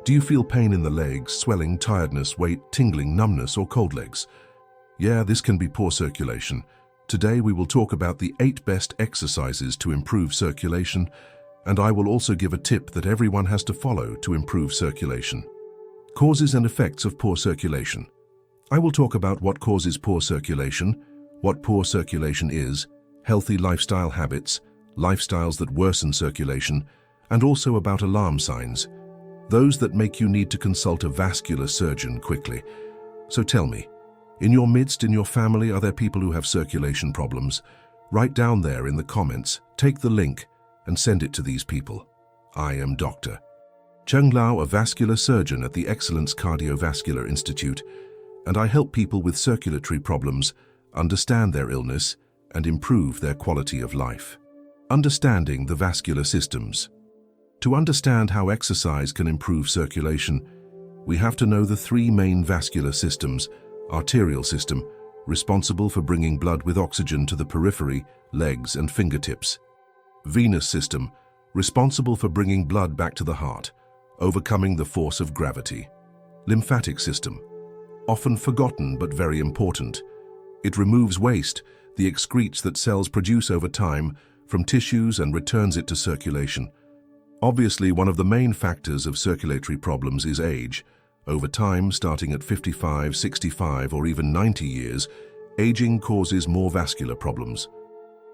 Do you feel pain in the legs, swelling, tiredness, weight, tingling, numbness, or cold legs? Yeah, this can be poor circulation. Today we will talk about the 8 best exercises to improve circulation, and I will also give a tip that everyone has to follow to improve circulation. Causes and effects of poor circulation. I will talk about what causes poor circulation, what poor circulation is, healthy lifestyle habits, lifestyles that worsen circulation, and also about alarm signs, those that make you need to consult a vascular surgeon quickly. So tell me, in your midst, in your family, are there people who have circulation problems? Write down there in the comments, take the link, and send it to these people. I am Dr. Cheng Lao, a vascular surgeon at the Excellence Cardiovascular Institute, and I help people with circulatory problems understand their illness and improve their quality of life. Understanding the vascular systems. To understand how exercise can improve circulation, we have to know the 3 main vascular systems: arterial system, responsible for bringing blood with oxygen to the periphery, legs, and fingertips; venous system, responsible for bringing blood back to the heart, overcoming the force of gravity; lymphatic system, often forgotten but very important. It removes waste, the excretes that cells produce over time, from tissues and returns it to circulation. Obviously, one of the main factors of circulatory problems is age. Over time, starting at 55, 65, or even 90 years, aging causes more vascular problems.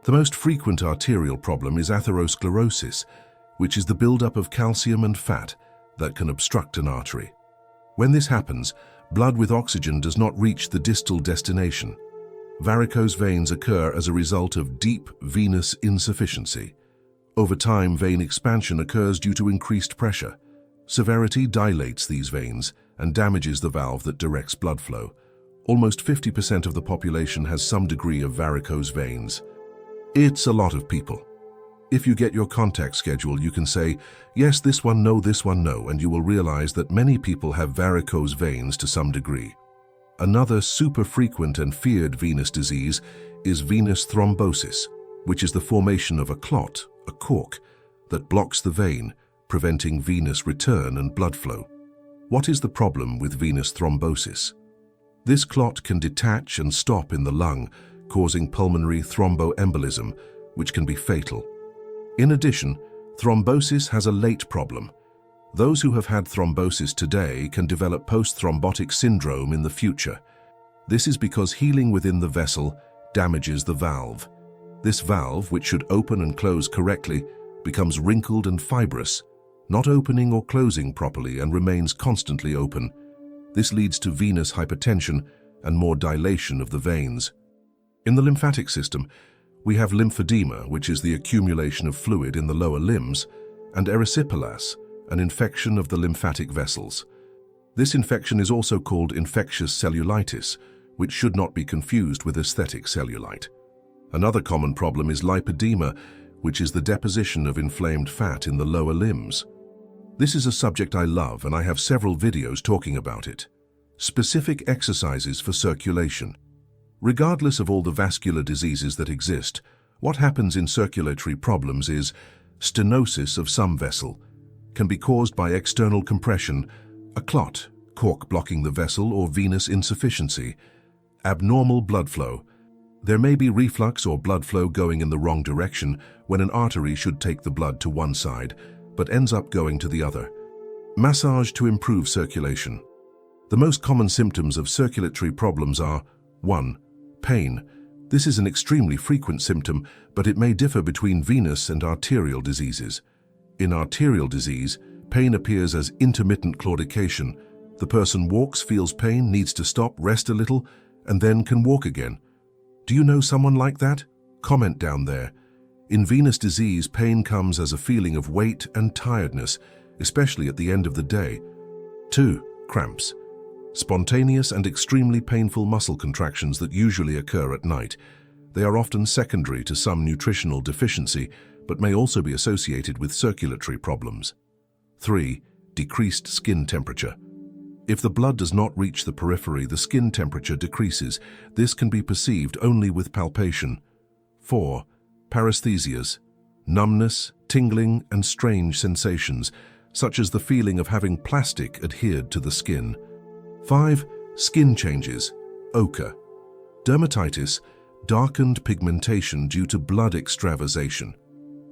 The most frequent arterial problem is atherosclerosis, which is the buildup of calcium and fat that can obstruct an artery. When this happens, blood with oxygen does not reach the distal destination. Varicose veins occur as a result of deep venous insufficiency. Over time, vein expansion occurs due to increased pressure. Severity dilates these veins and damages the valve that directs blood flow. Almost 50% of the population has some degree of varicose veins. It's a lot of people. If you get your contact schedule, you can say, yes, this one no, and you will realize that many people have varicose veins to some degree. Another super frequent and feared venous disease is venous thrombosis, which is the formation of a clot, a cork, that blocks the vein, preventing venous return and blood flow. What is the problem with venous thrombosis? This clot can detach and stop in the lung, causing pulmonary thromboembolism, which can be fatal. In addition, thrombosis has a late problem. Those who have had thrombosis today can develop post-thrombotic syndrome in the future. This is because healing within the vessel damages the valve. This valve, which should open and close correctly, becomes wrinkled and fibrous, not opening or closing properly, and remains constantly open. This leads to venous hypertension and more dilation of the veins. In the lymphatic system, we have lymphedema, which is the accumulation of fluid in the lower limbs, and erysipelas, an infection of the lymphatic vessels. This infection is also called infectious cellulitis, which should not be confused with aesthetic cellulite. Another common problem is lipedema, which is the deposition of inflamed fat in the lower limbs. This is a subject I love, and I have several videos talking about it. Specific exercises for circulation. Regardless of all the vascular diseases that exist, what happens in circulatory problems is stenosis of some vessel, can be caused by external compression, a clot, cork blocking the vessel, or venous insufficiency. Abnormal blood flow. There may be reflux or blood flow going in the wrong direction when an artery should take the blood to one side, but ends up going to the other. Massage to improve circulation. The most common symptoms of circulatory problems are 1. Pain. This is an extremely frequent symptom, but it may differ between venous and arterial diseases. In arterial disease, pain appears as intermittent claudication. The person walks, feels pain, needs to stop, rest a little, and then can walk again. Do you know someone like that? Comment down there. In venous disease, pain comes as a feeling of weight and tiredness, especially at the end of the day. 2. Cramps. Spontaneous and extremely painful muscle contractions that usually occur at night. They are often secondary to some nutritional deficiency, but may also be associated with circulatory problems. 3. Decreased skin temperature. If the blood does not reach the periphery, the skin temperature decreases. This can be perceived only with palpation. 4. Paresthesias. Numbness, tingling, and strange sensations. such as the feeling of having plastic adhered to the skin. 5. Skin changes, ochre. Dermatitis, darkened pigmentation due to blood extravasation.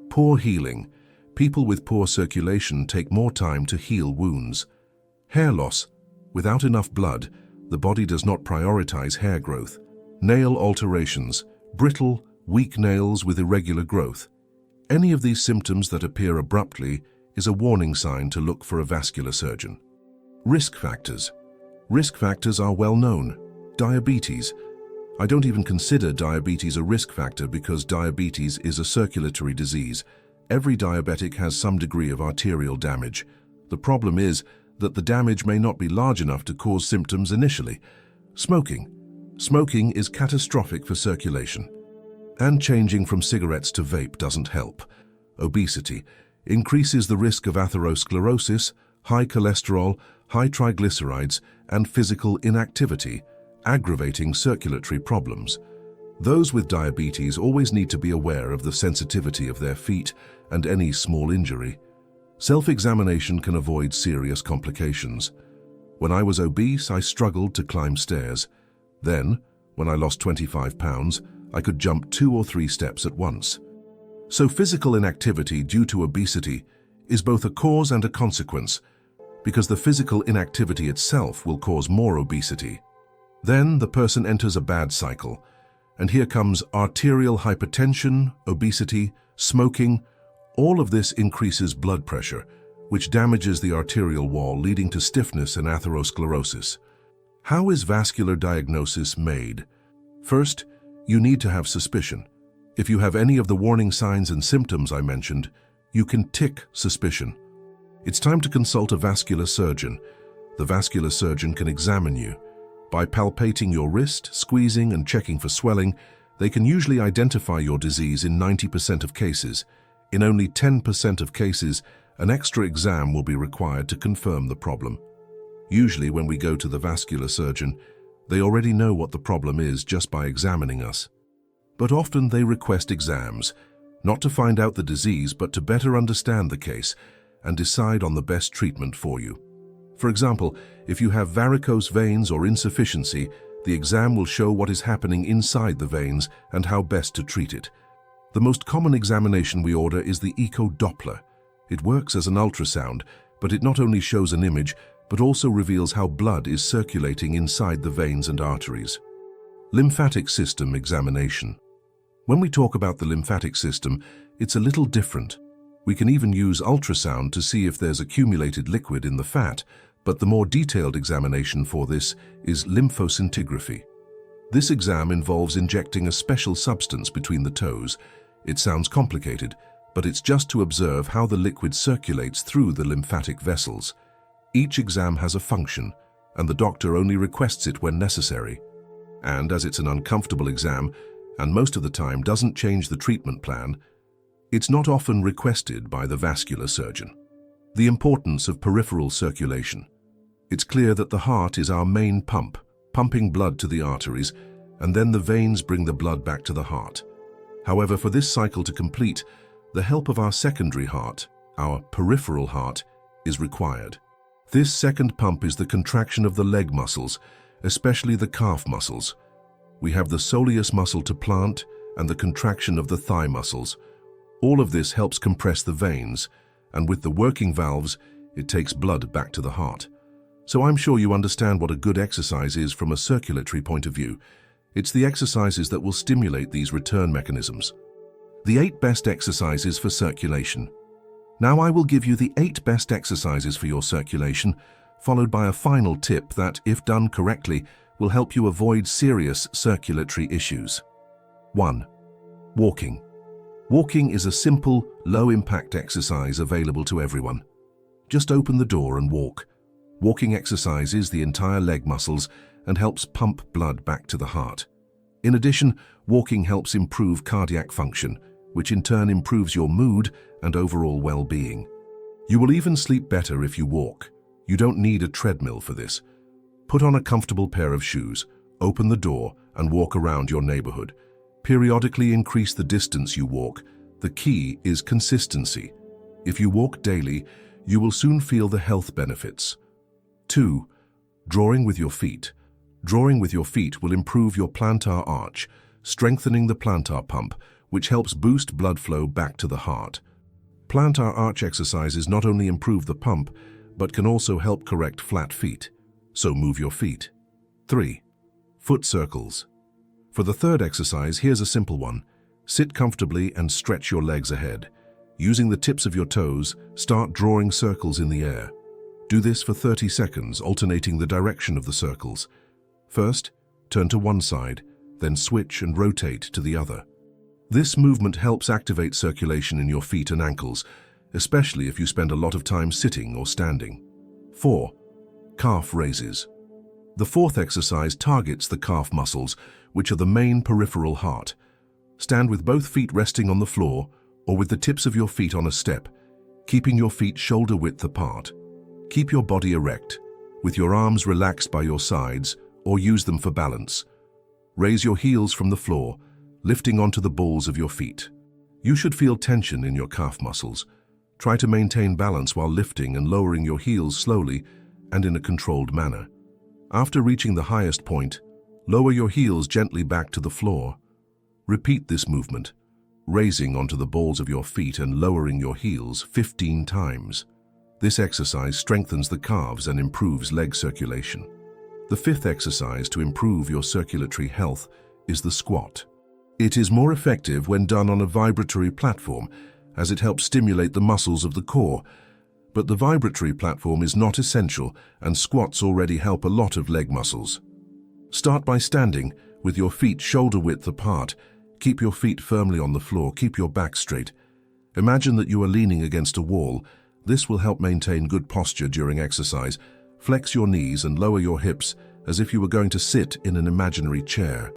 Poor healing. People with poor circulation take more time to heal wounds. Hair loss. Without enough blood, the body does not prioritize hair growth. Nail alterations, brittle, weak nails with irregular growth. Any of these symptoms that appear abruptly is a warning sign to look for a vascular surgeon. Risk factors. Risk factors are well known. Diabetes. I don't even consider diabetes a risk factor because diabetes is a circulatory disease. Every diabetic has some degree of arterial damage. The problem is that the damage may not be large enough to cause symptoms initially. Smoking. Smoking is catastrophic for circulation. And changing from cigarettes to vape doesn't help. Obesity increases the risk of atherosclerosis, high cholesterol, high triglycerides, and physical inactivity, aggravating circulatory problems. Those with diabetes always need to be aware of the sensitivity of their feet and any small injury. Self-examination can avoid serious complications. When I was obese, I struggled to climb stairs. Then, when I lost 25 pounds, I could jump 2 or 3 steps at once. So physical inactivity due to obesity is both a cause and a consequence, because the physical inactivity itself will cause more obesity. Then the person enters a bad cycle, and here comes arterial hypertension, obesity, smoking. All of this increases blood pressure, which damages the arterial wall, leading to stiffness and atherosclerosis. How is vascular diagnosis made? First, you need to have suspicion. If you have any of the warning signs and symptoms I mentioned, you can tick suspicion. It's time to consult a vascular surgeon. The vascular surgeon can examine you. By palpating your wrist, squeezing and checking for swelling, they can usually identify your disease in 90% of cases. In only 10% of cases, an extra exam will be required to confirm the problem. Usually when we go to the vascular surgeon, they already know what the problem is just by examining us. But often they request exams, not to find out the disease but to better understand the case and decide on the best treatment for you. For example, if you have varicose veins or insufficiency, the exam will show what is happening inside the veins and how best to treat it. The most common examination we order is the echo-Doppler. It works as an ultrasound, but it not only shows an image, but also reveals how blood is circulating inside the veins and arteries. Lymphatic system examination. When we talk about the lymphatic system, it's a little different. We can even use ultrasound to see if there's accumulated liquid in the fat, but the more detailed examination for this is lymphoscintigraphy. This exam involves injecting a special substance between the toes. It sounds complicated, but it's just to observe how the liquid circulates through the lymphatic vessels. Each exam has a function, and the doctor only requests it when necessary. And as it's an uncomfortable exam, and most of the time doesn't change the treatment plan, it's not often requested by the vascular surgeon. The importance of peripheral circulation. It's clear that the heart is our main pump, pumping blood to the arteries, and then the veins bring the blood back to the heart. However, for this cycle to complete, the help of our secondary heart, our peripheral heart, is required. This second pump is the contraction of the leg muscles, especially the calf muscles. We have the soleus muscle to plant and the contraction of the thigh muscles. All of this helps compress the veins, and with the working valves, it takes blood back to the heart. So I'm sure you understand what a good exercise is from a circulatory point of view. It's the exercises that will stimulate these return mechanisms. The 8 best exercises for circulation. Now I will give you the 8 best exercises for your circulation, followed by a final tip that, if done correctly, will help you avoid serious circulatory issues. 1. Walking. Walking is a simple, low-impact exercise available to everyone. Just open the door and walk. Walking exercises the entire leg muscles and helps pump blood back to the heart. In addition, walking helps improve cardiac function, which in turn improves your mood and overall well-being. You will even sleep better if you walk. You don't need a treadmill for this. Put on a comfortable pair of shoes, open the door, and walk around your neighborhood. Periodically increase the distance you walk. The key is consistency. If you walk daily, You will soon feel the health benefits. 2. Drawing with your feet. Drawing with your feet will improve your plantar arch, strengthening the plantar pump, which helps boost blood flow back to the heart. Plantar arch exercises not only improve the pump, but can also help correct flat feet. So move your feet. 3. Foot circles. For the third exercise, here's a simple one. Sit comfortably and stretch your legs ahead. Using the tips of your toes, start drawing circles in the air. Do this for 30 seconds, alternating the direction of the circles. First, turn to one side, then switch and rotate to the other. This movement helps activate circulation in your feet and ankles, especially if you spend a lot of time sitting or standing. 4. Calf raises. The fourth exercise targets the calf muscles, which are the main peripheral heart. Stand with both feet resting on the floor or with the tips of your feet on a step, keeping your feet shoulder width apart. Keep your body erect, with your arms relaxed by your sides, or use them for balance. Raise your heels from the floor, lifting onto the balls of your feet. You should feel tension in your calf muscles. Try to maintain balance while lifting and lowering your heels slowly and in a controlled manner. After reaching the highest point, lower your heels gently back to the floor. Repeat this movement, raising onto the balls of your feet and lowering your heels 15 times. This exercise strengthens the calves and improves leg circulation. The fifth exercise to improve your circulatory health is the squat. It is more effective when done on a vibratory platform, as it helps stimulate the muscles of the core. But the vibratory platform is not essential, and squats already help a lot of leg muscles. Start by standing, with your feet shoulder width apart. Keep your feet firmly on the floor, keep your back straight. Imagine that you are leaning against a wall. This will help maintain good posture during exercise. Flex your knees and lower your hips as if you were going to sit in an imaginary chair.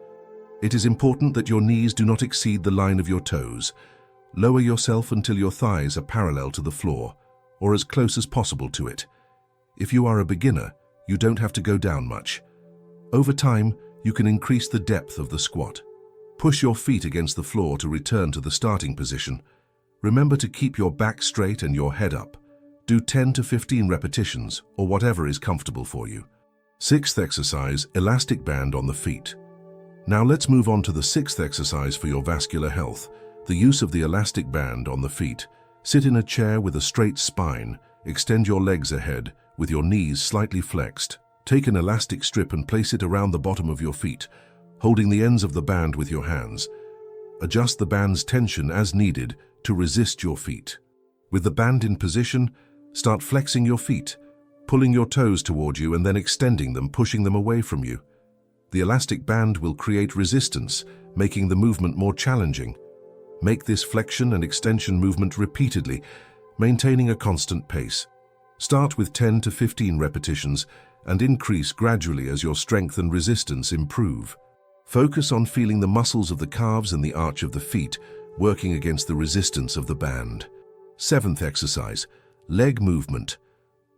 It is important that your knees do not exceed the line of your toes. Lower yourself until your thighs are parallel to the floor, or as close as possible to it. If you are a beginner, you don't have to go down much. Over time, you can increase the depth of the squat. Push your feet against the floor to return to the starting position. Remember to keep your back straight and your head up. Do 10 to 15 repetitions, or whatever is comfortable for you. Sixth exercise, elastic band on the feet. Now let's move on to the sixth exercise for your vascular health, the use of the elastic band on the feet. Sit in a chair with a straight spine. Extend your legs ahead, with your knees slightly flexed. Take an elastic strip and place it around the bottom of your feet, holding the ends of the band with your hands. Adjust the band's tension as needed to resist your feet. With the band in position, start flexing your feet, pulling your toes toward you and then extending them, pushing them away from you. The elastic band will create resistance, making the movement more challenging. Make this flexion and extension movement repeatedly, maintaining a constant pace. Start with 10 to 15 repetitions and increase gradually as your strength and resistance improve. Focus on feeling the muscles of the calves and the arch of the feet, working against the resistance of the band. Seventh exercise, leg movement.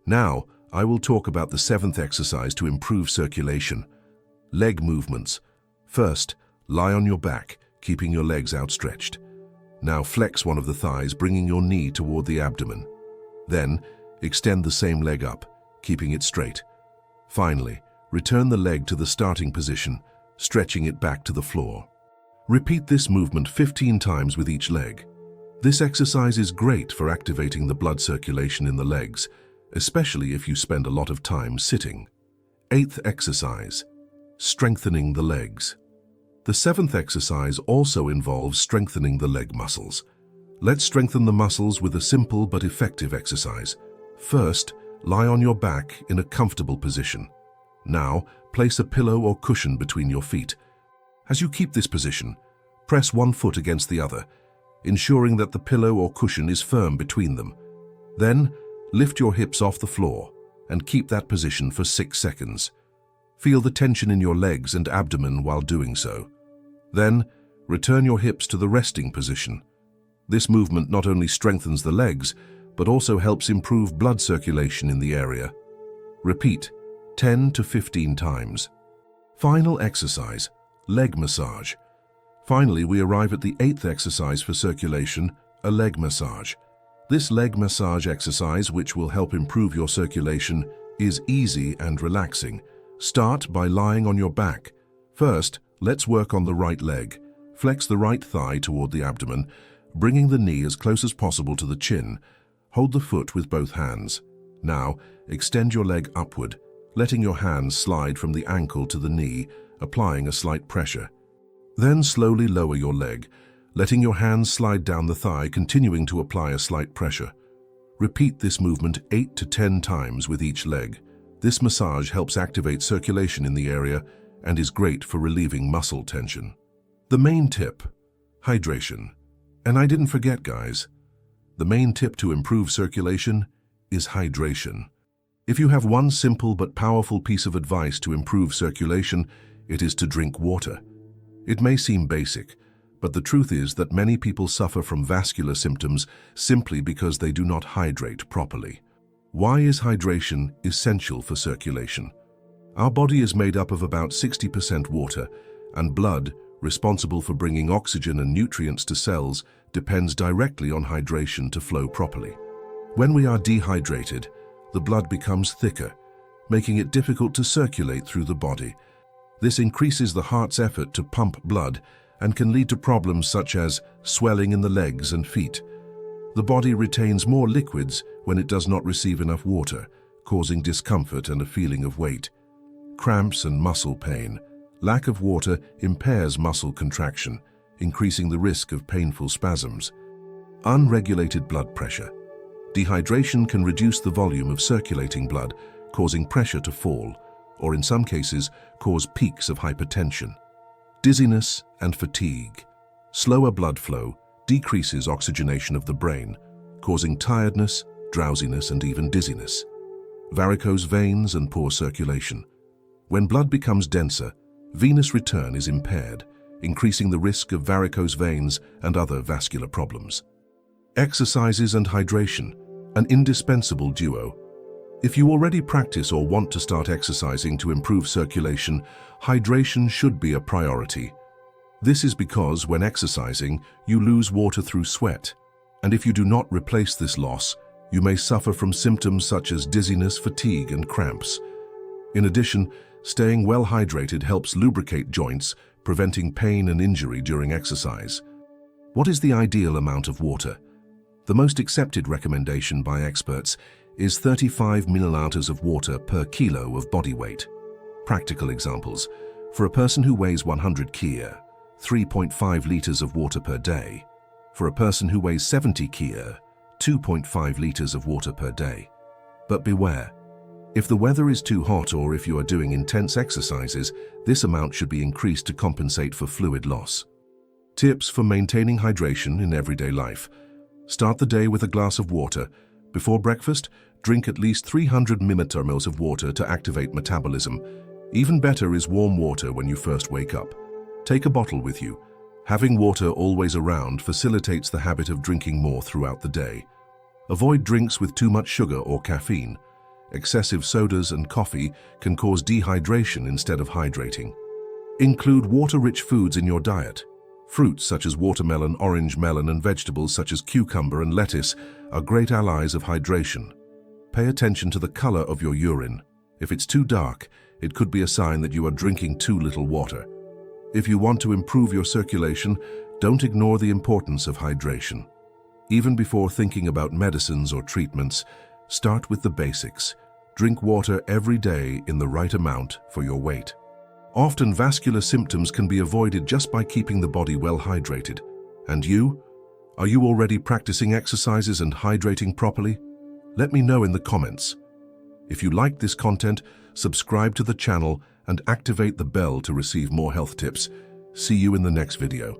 Now, I will talk about the seventh exercise to improve circulation. Leg movements. First, lie on your back, keeping your legs outstretched. Now flex one of the thighs, bringing your knee toward the abdomen. Then, extend the same leg up, keeping it straight. Finally, return the leg to the starting position, stretching it back to the floor. Repeat this movement 15 times with each leg. This exercise is great for activating the blood circulation in the legs, especially if you spend a lot of time sitting. Eighth exercise, strengthening the legs. The seventh exercise also involves strengthening the leg muscles. Let's strengthen the muscles with a simple but effective exercise. First, lie on your back in a comfortable position. Now, place a pillow or cushion between your feet. As you keep this position, press one foot against the other, ensuring that the pillow or cushion is firm between them. Then, lift your hips off the floor and keep that position for 6 seconds. Feel the tension in your legs and abdomen while doing so. Then, return your hips to the resting position. This movement not only strengthens the legs, but also helps improve blood circulation in the area. Repeat 10 to 15 times. Final exercise, leg massage. Finally, we arrive at the eighth exercise for circulation, a leg massage. This leg massage exercise, which will help improve your circulation, is easy and relaxing. Start by lying on your back. First, let's work on the right leg. Flex the right thigh toward the abdomen, bringing the knee as close as possible to the chin. Hold the foot with both hands. Now, extend your leg upward, letting your hands slide from the ankle to the knee, applying a slight pressure. Then slowly lower your leg, letting your hands slide down the thigh, continuing to apply a slight pressure. Repeat this movement 8 to 10 times with each leg. This massage helps activate circulation in the area and is great for relieving muscle tension. The main tip: hydration. And I didn't forget, guys, the main tip to improve circulation is hydration. If you have one simple but powerful piece of advice to improve circulation, it is to drink water. It may seem basic, but the truth is that many people suffer from vascular symptoms simply because they do not hydrate properly. Why is hydration essential for circulation? Our body is made up of about 60% water, and blood, responsible for bringing oxygen and nutrients to cells, depends directly on hydration to flow properly. When we are dehydrated, the blood becomes thicker, making it difficult to circulate through the body. This increases the heart's effort to pump blood and can lead to problems such as swelling in the legs and feet. The body retains more liquids when it does not receive enough water, causing discomfort and a feeling of weight. Cramps and muscle pain. Lack of water impairs muscle contraction, increasing the risk of painful spasms. Unregulated blood pressure. Dehydration can reduce the volume of circulating blood, causing pressure to fall, or in some cases, cause peaks of hypertension. Dizziness and fatigue. Slower blood flow decreases oxygenation of the brain, causing tiredness, drowsiness, and even dizziness. Varicose veins and poor circulation. When blood becomes denser, venous return is impaired, increasing the risk of varicose veins and other vascular problems. Exercises and hydration, an indispensable duo. If you already practice or want to start exercising to improve circulation, hydration should be a priority. This is because when exercising, you lose water through sweat, and if you do not replace this loss, you may suffer from symptoms such as dizziness, fatigue, and cramps. In addition, staying well hydrated helps lubricate joints, preventing pain and injury during exercise. What is the ideal amount of water? The most accepted recommendation by experts is 35 milliliters of water per kilo of body weight. Practical examples: for a person who weighs 100 kg, 3.5 liters of water per day. For a person who weighs 70 kg, 2.5 liters of water per day. But beware, if the weather is too hot or if you are doing intense exercises, this amount should be increased to compensate for fluid loss. Tips for maintaining hydration in everyday life. Start the day with a glass of water. Before breakfast, drink at least 300 milliliters of water to activate metabolism. Even better is warm water when you first wake up. Take a bottle with you. Having water always around facilitates the habit of drinking more throughout the day. Avoid drinks with too much sugar or caffeine. Excessive sodas and coffee can cause dehydration instead of hydrating. Include water-rich foods in your diet. Fruits such as watermelon, orange melon, and vegetables such as cucumber and lettuce are great allies of hydration. Pay attention to the color of your urine. If it's too dark, it could be a sign that you are drinking too little water. If you want to improve your circulation, don't ignore the importance of hydration. Even before thinking about medicines or treatments, start with the basics. Drink water every day in the right amount for your weight. Often vascular symptoms can be avoided just by keeping the body well hydrated. And you? Are you already practicing exercises and hydrating properly? Let me know in the comments. If you like this content, subscribe to the channel and activate the bell to receive more health tips. See you in the next video.